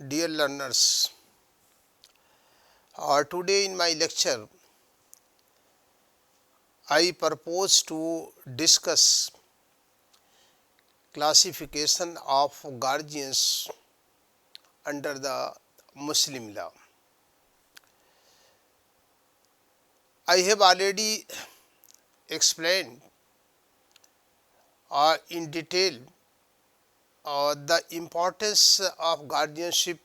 Dear learners, today in my lecture I propose to discuss classification of guardians under the Muslim law. I have already explained in detail the importance of guardianship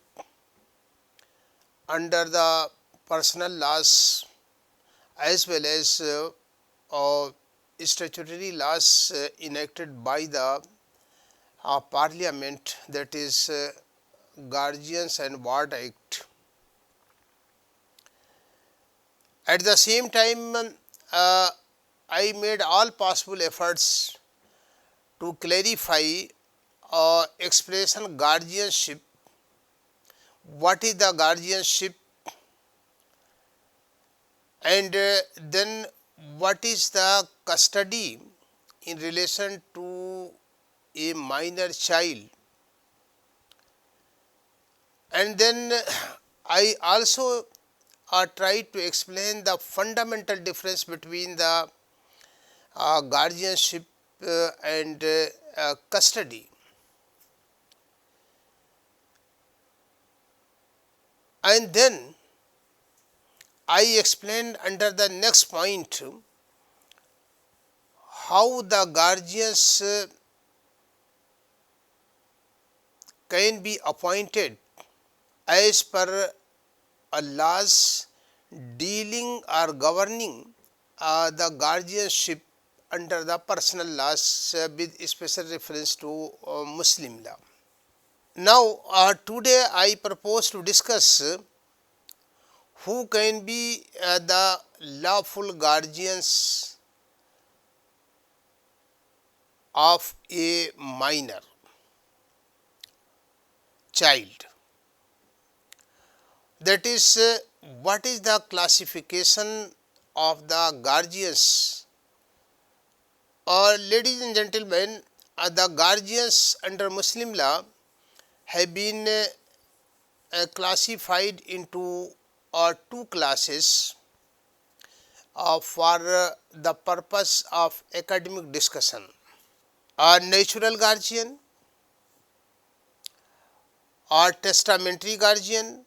under the personal laws as well as statutory laws enacted by the Parliament, that is Guardians and Ward Act. At the same time, I made all possible efforts to clarify expression guardianship. What is the guardianship, and then what is the custody in relation to a minor child, and then I also tried to explain the fundamental difference between the guardianship and custody. And then I explained under the next point how the guardians can be appointed as per laws dealing or governing the guardianship under the personal laws with special reference to Muslim law. Now, today I propose to discuss who can be the lawful guardians of a minor child. That is, what is the classification of the guardians? Ladies and gentlemen, the guardians under Muslim law have been classified into two classes for the purpose of academic discussion. Natural guardian or testamentary guardian,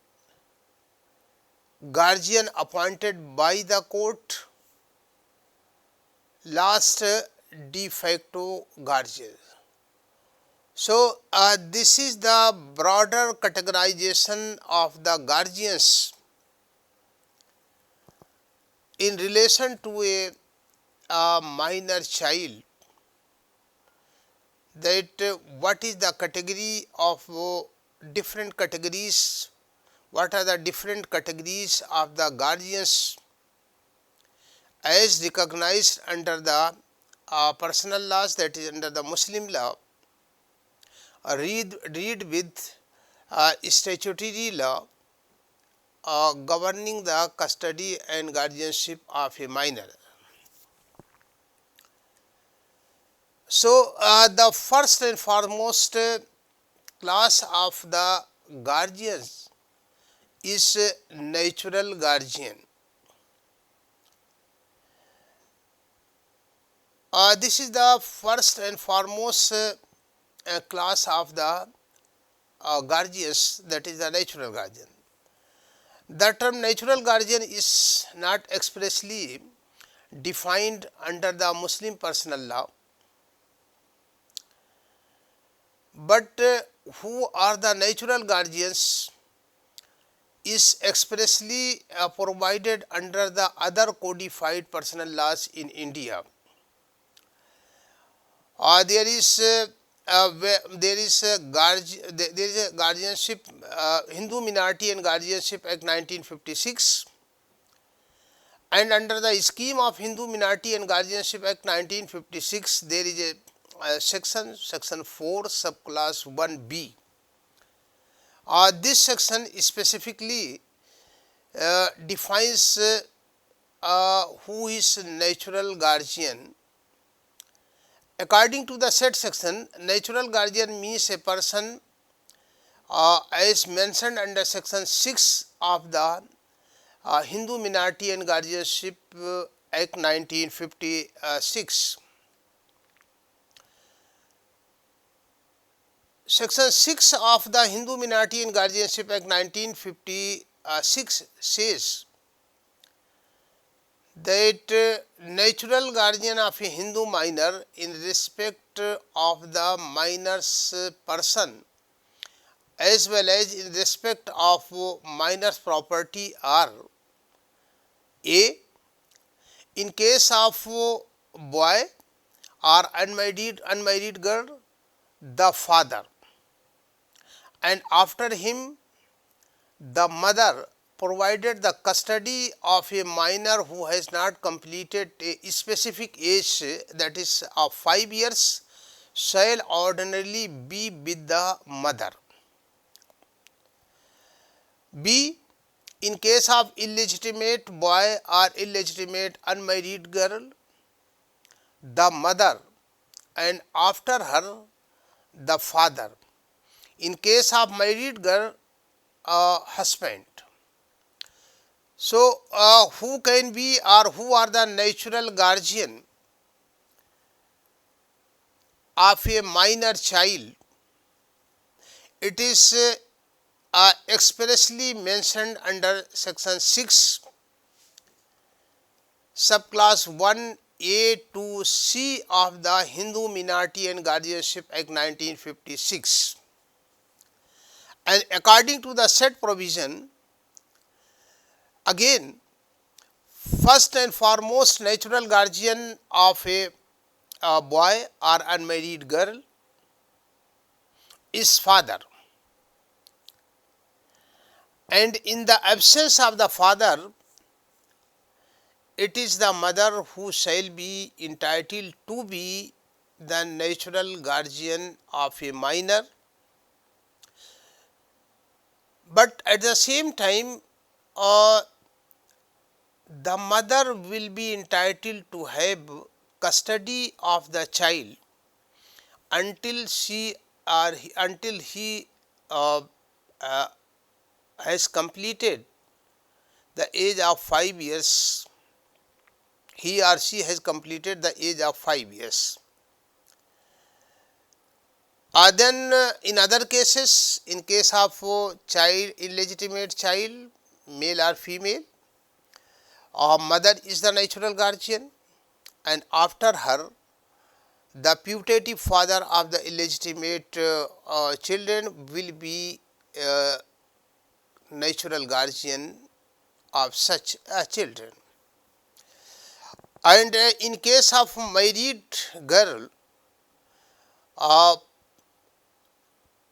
guardian appointed by the court, last de facto guardian. So, this is the broader categorization of the guardians in relation to a minor child, that what is the category of different categories, what are the different categories of the guardians as recognized under the personal laws, that is under the Muslim law, read with statutory law governing the custody and guardianship of a minor. So, the first and foremost class of the guardians is natural guardian. This is the first and foremost class of the guardians, that is the natural guardian. The term natural guardian is not expressly defined under the Muslim personal law, but who are the natural guardians is expressly provided under the other codified personal laws in India. There is a guardianship, Hindu Minority and Guardianship Act 1956, and under the scheme of Hindu Minority and Guardianship Act 1956 there is a section 4 subclass 1b. This section specifically defines who is natural guardian. According to the said section, natural guardian means a person as mentioned under section 6 of the Hindu Minority and Guardianship Act 1956. Section 6 of the Hindu Minority and Guardianship Act 1956 says that natural guardian of a Hindu minor in respect of the minor's person as well as in respect of minor's property are: A. In case of boy or unmarried girl, the father, and after him the mother, provided the custody of a minor who has not completed a specific age, that is of 5 years, shall ordinarily be with the mother. B. In case of illegitimate boy or illegitimate unmarried girl, the mother, and after her the father. In case of married girl, husband. So, who can be or who are the natural guardian of a minor child? It is expressly mentioned under section 6 subclass 1A to C of the Hindu Minority and Guardianship Act 1956, and according to the said provision, again, first and foremost natural guardian of a boy or unmarried girl is father, and in the absence of the father, it is the mother who shall be entitled to be the natural guardian of a minor, but at the same time the mother will be entitled to have custody of the child until she or until he has completed the age of 5 years. He or she has completed the age of 5 years. Then in other cases, in case of child, illegitimate child, male or female, mother is the natural guardian, and after her the putative father of the illegitimate children will be natural guardian of such children. And in case of married girl,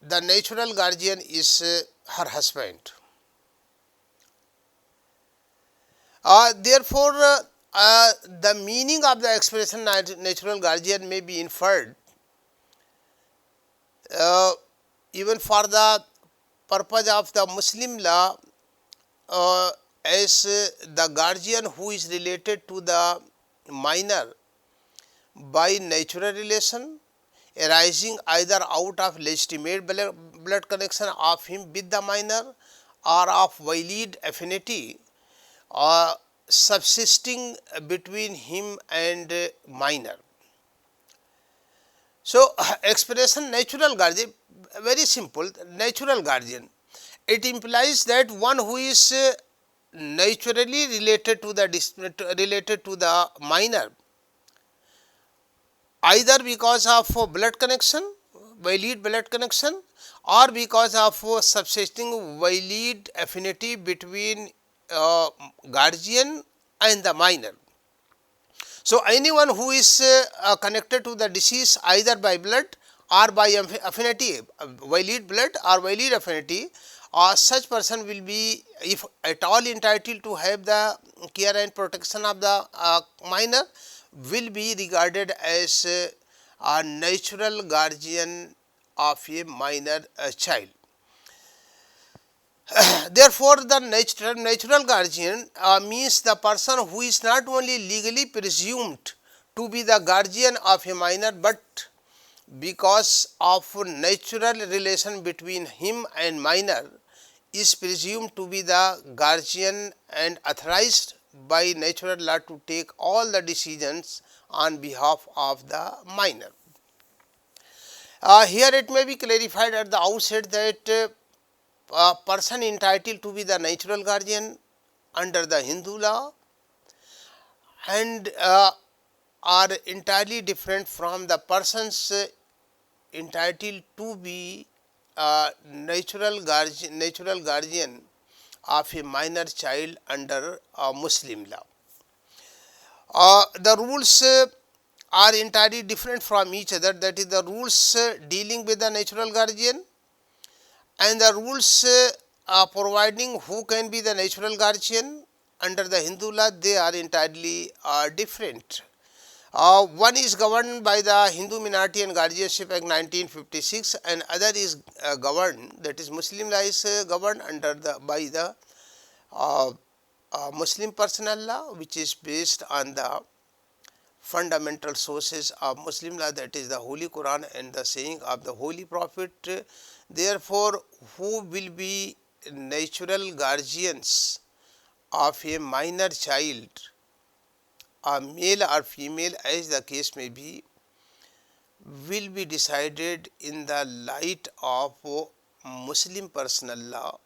the natural guardian is her husband. Therefore, the meaning of the expression natural guardian may be inferred even for the purpose of the Muslim law as the guardian who is related to the minor by natural relation arising either out of legitimate blood connection of him with the minor or of valid affinity subsisting between him and minor. So, expression natural guardian, very simple, natural guardian, it implies that one who is naturally related to the minor, either because of blood connection, valid blood connection, or because of subsisting valid affinity between guardian and the minor. So, anyone who is connected to the deceased either by blood or by affinity, valid blood or valid affinity, such person will be, if at all, entitled to have the care and protection of the minor, will be regarded as a natural guardian of a minor child. Therefore, the natural guardian means the person who is not only legally presumed to be the guardian of a minor, but because of natural relation between him and minor is presumed to be the guardian and authorized by natural law to take all the decisions on behalf of the minor. Here it may be clarified at the outset that a person entitled to be the natural guardian under the Hindu law and are entirely different from the persons entitled to be natural guardian of a minor child under Muslim law. The rules are entirely different from each other, that is the rules dealing with the natural guardian and the rules providing who can be the natural guardian under the Hindu law, they are entirely different. One is governed by the Hindu Minority and Guardianship Act 1956 and other is governed, that is Muslim law is governed by the Muslim personal law, which is based on the fundamental sources of Muslim law, that is the Holy Quran and the saying of the Holy Prophet. Therefore, who will be natural guardians of a minor child, a male or female as the case may be, will be decided in the light of Muslim personal law,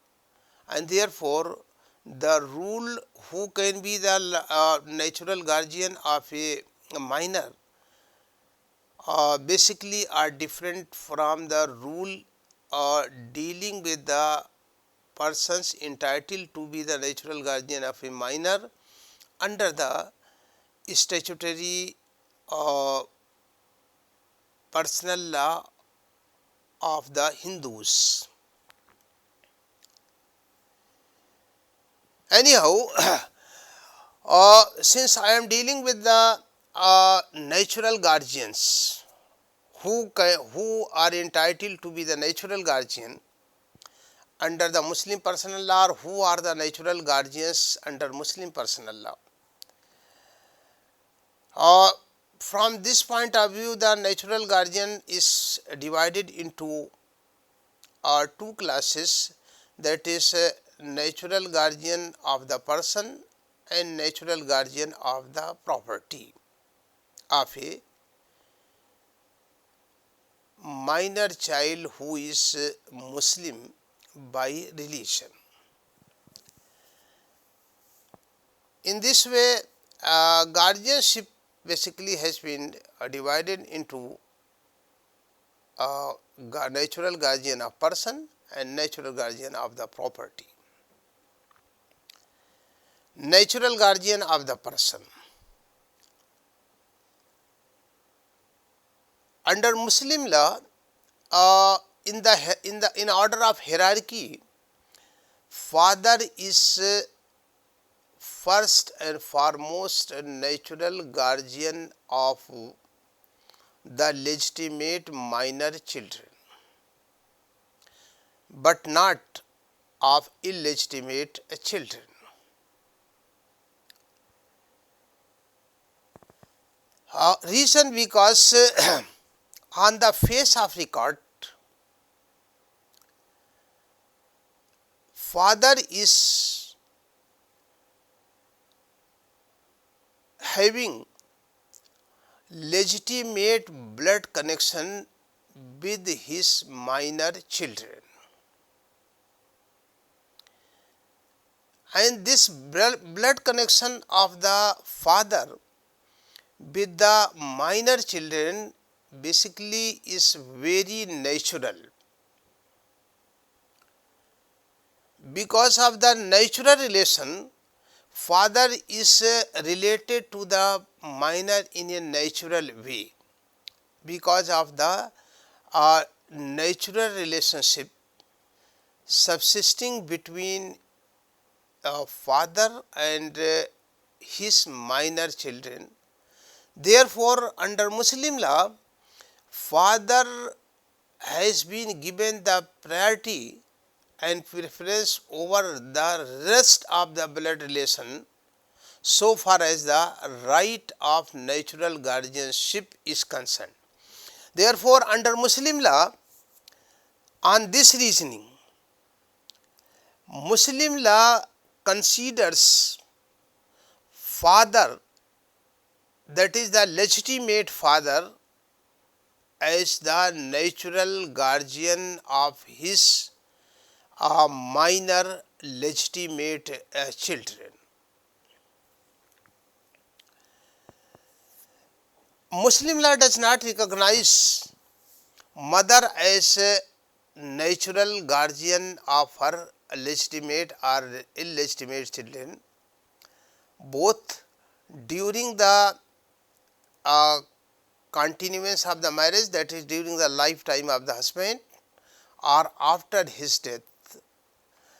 and therefore the rule who can be the natural guardian of a minor basically are different from the rule dealing with the persons entitled to be the natural guardian of a minor under the statutory personal law of the Hindus. Anyhow, since I am dealing with the natural guardians who are entitled to be the natural guardian under the Muslim personal law, or who are the natural guardians under Muslim personal law. From this point of view, the natural guardian is divided into two classes, that is natural guardian of the person and natural guardian of the property of a minor child who is Muslim by religion. In this way, guardianship basically has been divided into natural guardian of person and natural guardian of the property. Natural guardian of the person. Under Muslim law, in order of hierarchy, father is first and foremost natural guardian of the legitimate minor children, but not of illegitimate children. Reason because on the face of record, father is having legitimate blood connection with his minor children, and this blood connection of the father with the minor children basically is very natural. Because of the natural relation, father is related to the minor in a natural way. Because of the natural relationship subsisting between father and his minor children. Therefore, under Muslim law, father has been given the priority and preference over the rest of the blood relation so far as the right of natural guardianship is concerned. Therefore, under Muslim law, on this reasoning, Muslim law considers father, that is the legitimate father, as the natural guardian of his minor legitimate children. Muslim law does not recognize mother as a natural guardian of her legitimate or illegitimate children, both during the continuance of the marriage, that is during the lifetime of the husband, or after his death,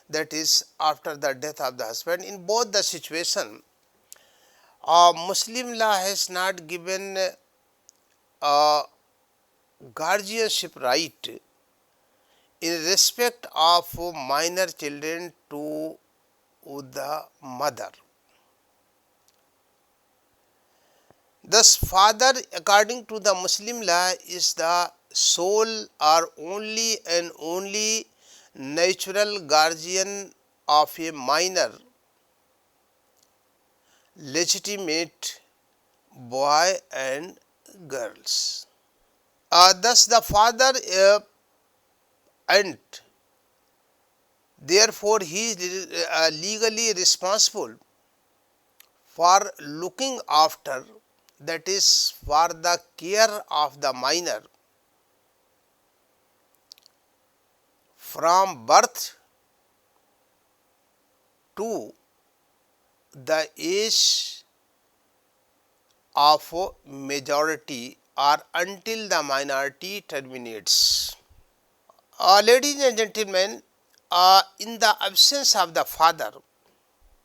that is after the death of the husband. In both the situation, Muslim law has not given guardianship right in respect of minor children to the mother. Thus, father, according to the Muslim law, is the sole or only and only natural guardian of a minor legitimate boy and girls. Thus, the father and therefore he is legally responsible for looking after, that is for the care of the minor from birth to the age of majority or until the minority terminates. Ladies and gentlemen, in the absence of the father,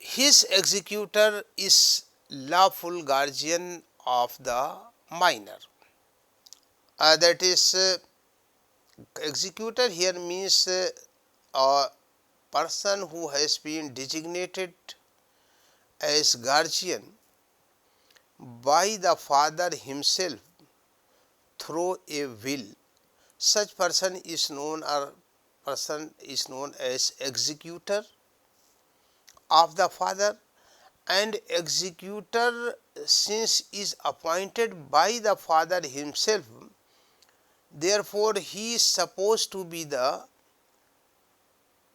his executor is lawful guardian of the minor. That is, executor here means a person who has been designated as guardian by the father himself through a will. Such person is known as executor of the father, and executor, since is appointed by the father himself, therefore he is supposed to be the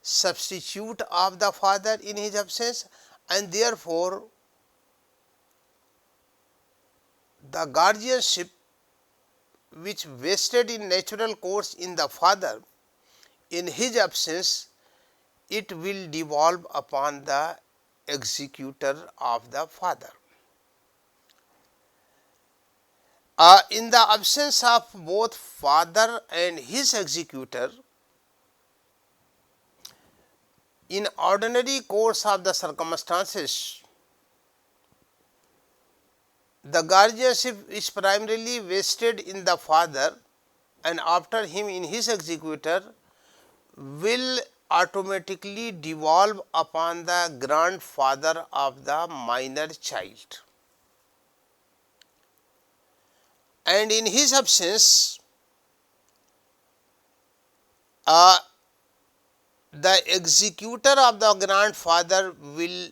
substitute of the father in his absence, and therefore the guardianship which vested in natural course in the father, in his absence it will devolve upon the executor of the father. In the absence of both father and his executor, in ordinary course of the circumstances, the guardianship is primarily vested in the father, and after him in his executor will automatically devolve upon the grandfather of the minor child. And in his absence, the executor of the grandfather will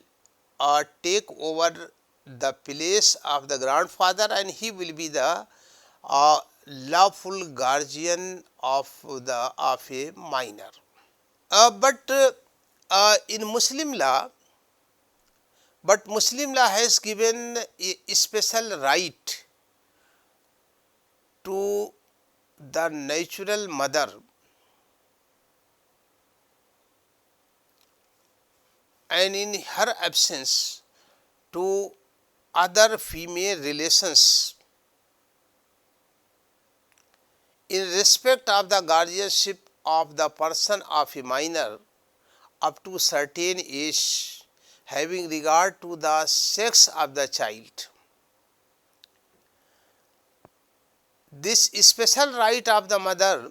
take over the place of the grandfather, and he will be the lawful guardian of a minor. But in Muslim law, Muslim law has given a special right to the natural mother and in her absence to other female relations in respect of the guardianship of the person of a minor up to certain age, having regard to the sex of the child. This special right of the mother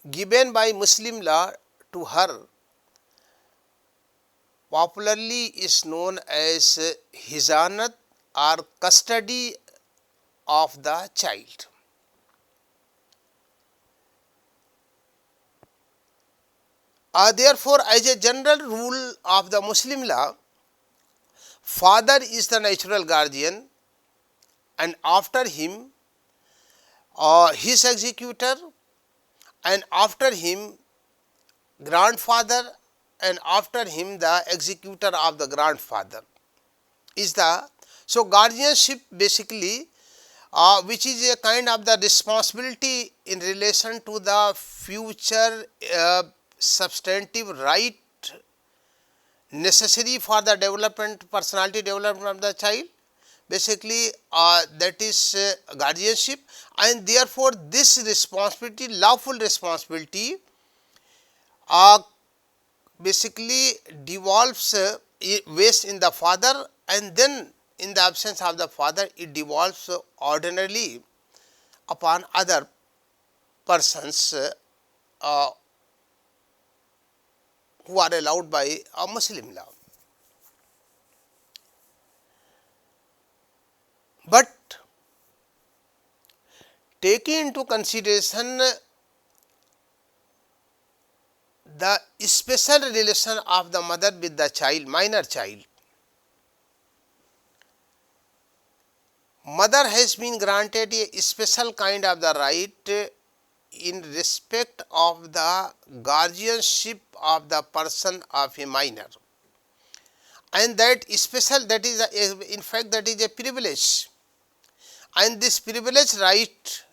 given by Muslim law to her popularly is known as hizanat or custody of the child. Therefore, as a general rule of the Muslim law, father is the natural guardian, and after him his executor, and after him grandfather, and after him the executor of the grandfather is the. So guardianship basically which is a kind of the responsibility in relation to the future substantive right necessary for the development, personality development of the child, basically that is guardianship, and therefore this responsibility, lawful responsibility basically devolves waste in the father, and then in the absence of the father it devolves ordinarily upon other persons who are allowed by a Muslim law. But taking into consideration the special relation of the mother with the child, minor child, mother has been granted a special kind of the right in respect of the guardianship of the person of a minor, and that special, that is in fact that is a privilege, and this privilege right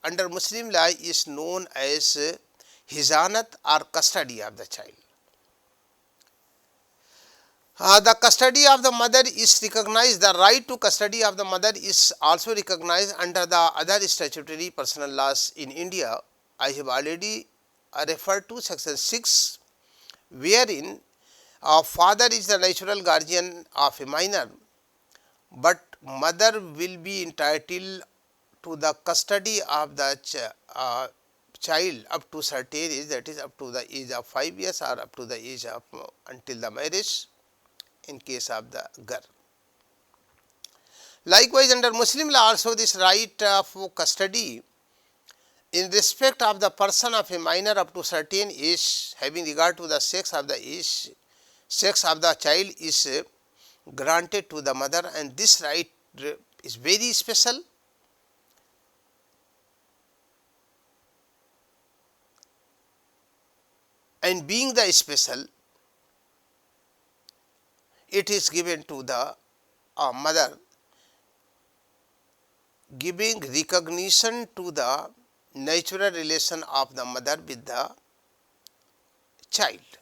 under Muslim law is known as hizanat or custody of the child. The custody of the mother is recognized, the right to custody of the mother is also recognized under the other statutory personal laws in India. I have already referred to section 6, wherein father is the natural guardian of a minor, but mother will be entitled to the custody of the child up to certain age, that is up to the age of 5 years or up to the age of until the marriage in case of the girl. Likewise, under Muslim law also this right of custody in respect of the person of a minor up to certain age, having regard to the sex of the child, is granted to the mother, and this right is very special. And being the special, it is given to the mother, giving recognition to the natural relation of the mother with the child.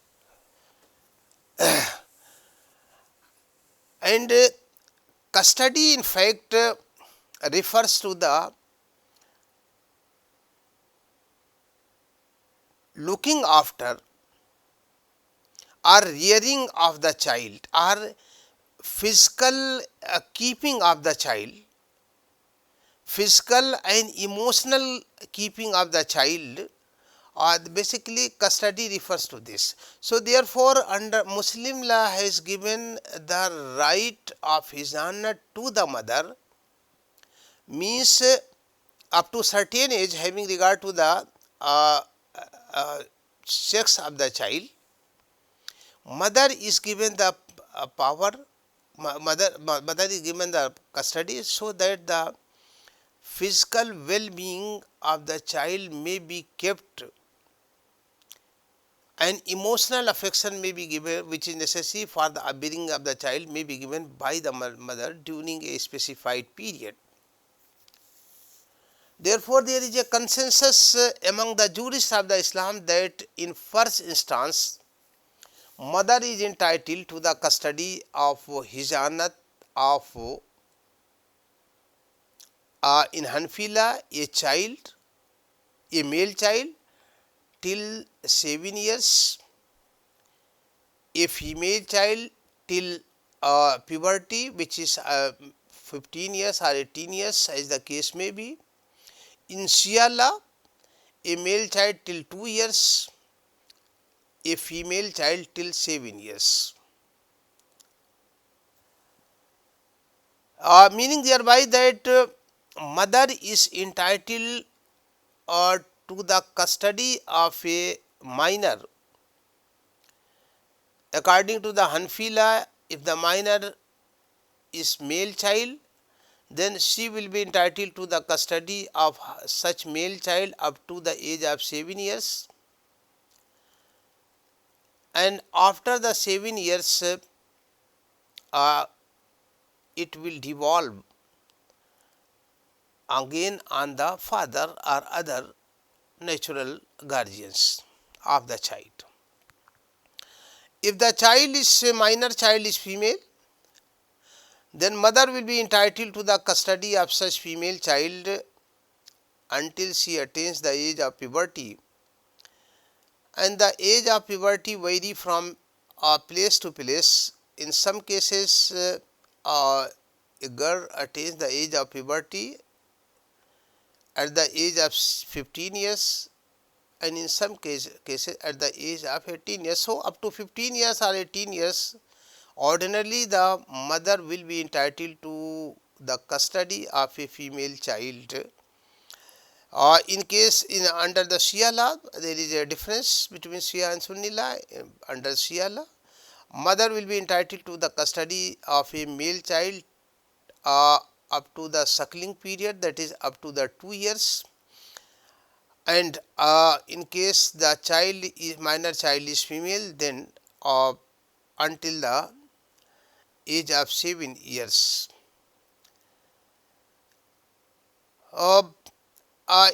And custody in fact refers to the looking after or rearing of the child, or physical keeping of the child, physical and emotional keeping of the child, basically custody refers to this. So therefore, under Muslim law has given the right of hizanat to the mother, means up to certain age, having regard to the sex of the child, mother is given the power, mother is given the custody, so that the physical well-being of the child may be kept and emotional affection may be given, which is necessary for the upbringing of the child, may be given by the mother during a specified period. Therefore, there is a consensus among the jurists of the Islam that in first instance, mother is entitled to the custody of hizanat of in Hanfila a child, a male child till 7 years, a female child till puberty, which is 15 years or 18 years as the case may be. In Shia law, a male child till 2 years, a female child till 7 years. meaning thereby that mother is entitled to the custody of a minor. According to the Hanafi law, if the minor is male child, then she will be entitled to the custody of such male child up to the age of 7 years, and after the 7 years it will devolve again on the father or other natural guardians of the child. If the child is a minor child is female, then mother will be entitled to the custody of such female child until she attains the age of puberty, and the age of puberty vary from place to place. In some cases a girl attains the age of puberty at the age of 15 years, and in some cases at the age of 18 years. So, up to 15 years or 18 years, ordinarily the mother will be entitled to the custody of a female child. In case under the Shia law, there is a difference between Shia and Sunni law. Under Shia law, mother will be entitled to the custody of a male child up to the suckling period, that is up to the 2 years, and in case the child is minor child is female, then until the age of 7 years.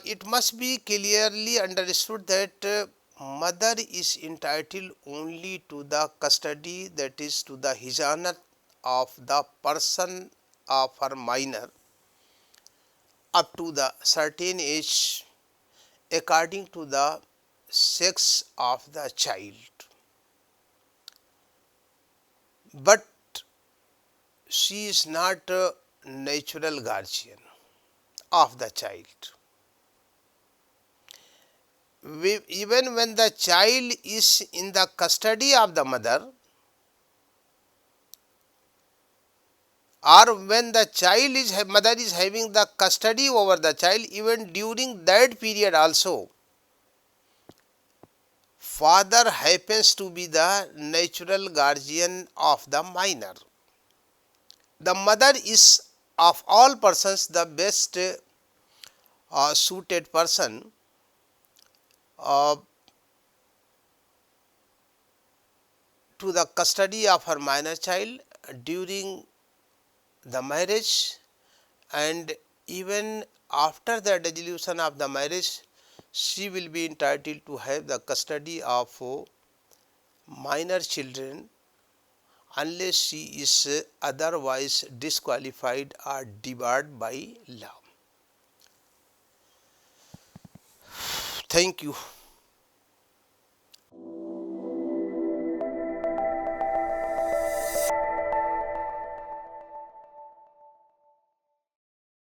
It must be clearly understood that mother is entitled only to the custody, that is to the hijanat of the person of her minor up to the certain age according to the sex of the child, but she is not a natural guardian of the child. Even when the child is in the custody of the mother, or when the mother is having the custody over the child, even during that period also, father happens to be the natural guardian of the minor. The mother is of all persons the best suited person to the custody of her minor child during the marriage, and even after the dissolution of the marriage, she will be entitled to have the custody of minor children unless she is otherwise disqualified or debarred by law. Thank you.